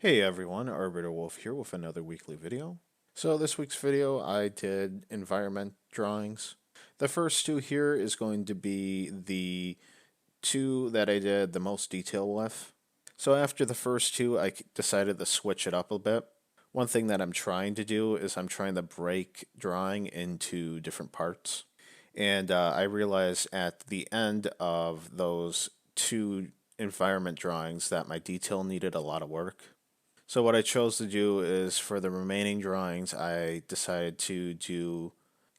Hey everyone, Arbiter Wolf here with another weekly video. So this week's video I did environment drawings. The first two here is going to be the two that I did the most detail with. So after the first two I decided to switch it up a bit. One thing that I'm trying to do is I'm trying to break drawing into different parts. And I realized at the end of those two environment drawings that my detail needed a lot of work. So what I chose to do is for the remaining drawings, I decided to do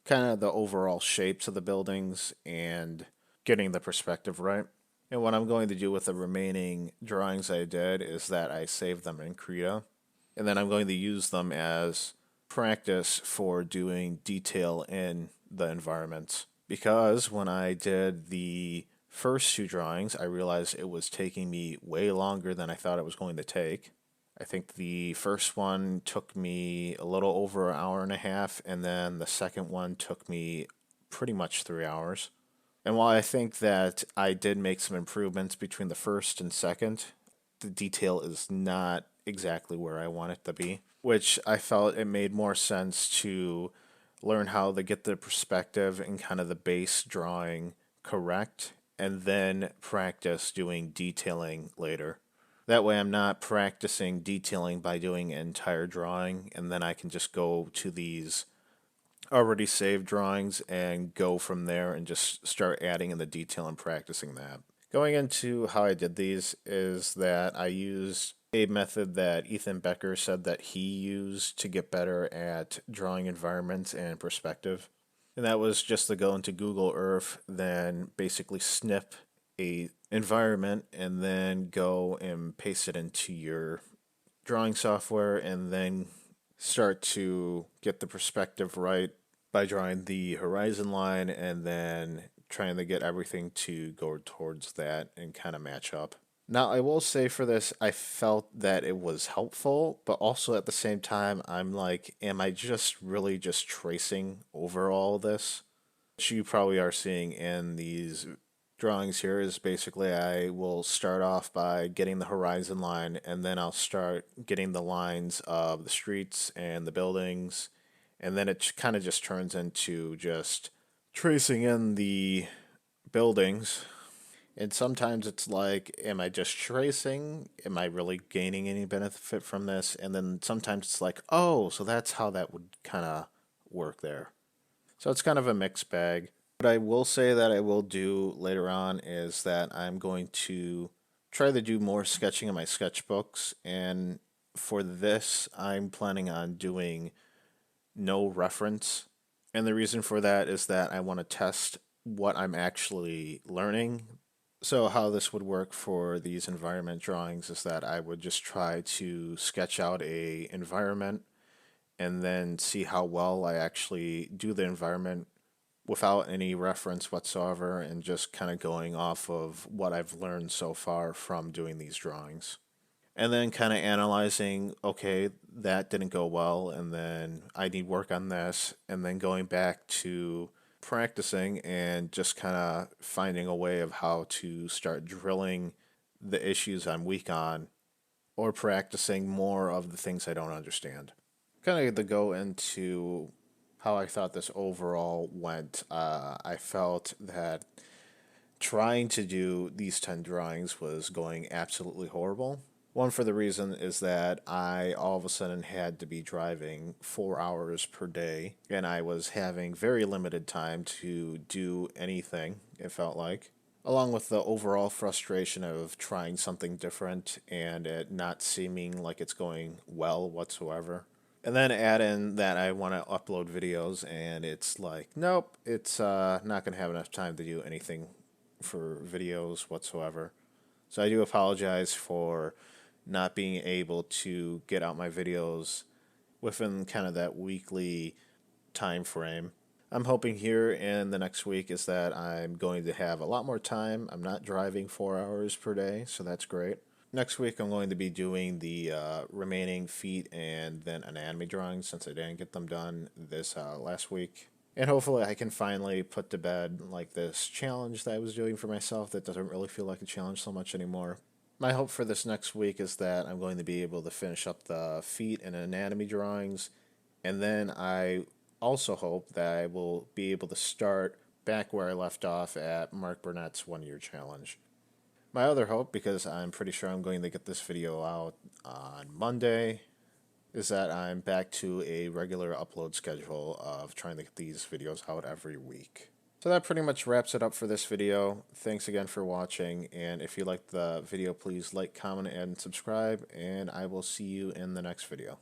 kind of the overall shapes of the buildings and getting the perspective right. And what I'm going to do with the remaining drawings I did is that I saved them in Krita, and then I'm going to use them as practice for doing detail in the environments. Because when I did the first two drawings, I realized it was taking me way longer than I thought it was going to take. I think the first one took me a little over an hour and a half, and then the second one took me pretty much 3 hours. And while I think that I did make some improvements between the first and second, the detail is not exactly where I want it to be, which I felt it made more sense to learn how to get the perspective and kind of the base drawing correct, and then practice doing detailing later. That way, I'm not practicing detailing by doing an entire drawing, and then I can just go to these already saved drawings and go from there and just start adding in the detail and practicing that. Going into how I did these is that I used a method that Ethan Becker said that he used to get better at drawing environments and perspective. And that was just to go into Google Earth, then basically snip a environment and then go and paste it into your drawing software and then start to get the perspective right by drawing the horizon line and then trying to get everything to go towards that and kind of match up. Now, I will say for this, I felt that it was helpful, but also at the same time, I'm like, am I just really just tracing over all this? Which you probably are seeing in these drawings here is basically I will start off by getting the horizon line, and then I'll start getting the lines of the streets and the buildings, and then it kind of just turns into just tracing in the buildings. And sometimes it's like, am I just tracing? Am I really gaining any benefit from this? And then sometimes it's like, oh, so that's how that would kind of work there. So it's kind of a mixed bag. What I will say that I will do later on is that I'm going to try to do more sketching in my sketchbooks. And for this, I'm planning on doing no reference. And the reason for that is that I want to test what I'm actually learning. So how this would work for these environment drawings is that I would just try to sketch out a environment and then see how well I actually do the environment without any reference whatsoever and just kind of going off of what I've learned so far from doing these drawings. And then kind of analyzing, okay, that didn't go well, and then I need work on this, and then going back to practicing and just kind of finding a way of how to start drilling the issues I'm weak on or practicing more of the things I don't understand. Kind of to go into how I thought this overall went, I felt that trying to do these 10 drawings was going absolutely horrible. One, for the reason is that I all of a sudden had to be driving 4 hours per day, and I was having very limited time to do anything, it felt like. Along with the overall frustration of trying something different and it not seeming like it's going well whatsoever. And then add in that I want to upload videos, and it's like, nope, it's not going to have enough time to do anything for videos whatsoever. So I do apologize for not being able to get out my videos within kind of that weekly time frame. I'm hoping here in the next week is that I'm going to have a lot more time. I'm not driving 4 hours per day, so that's great. Next week, I'm going to be doing the remaining feet and then anatomy drawings since I didn't get them done this last week. And hopefully, I can finally put to bed like this challenge that I was doing for myself that doesn't really feel like a challenge so much anymore. My hope for this next week is that I'm going to be able to finish up the feet and anatomy drawings, and then I also hope that I will be able to start back where I left off at Mark Burnett's 1 year challenge. My other hope, because I'm pretty sure I'm going to get this video out on Monday, is that I'm back to a regular upload schedule of trying to get these videos out every week. So that pretty much wraps it up for this video. Thanks again for watching, and if you liked the video, please like, comment, and subscribe, and I will see you in the next video.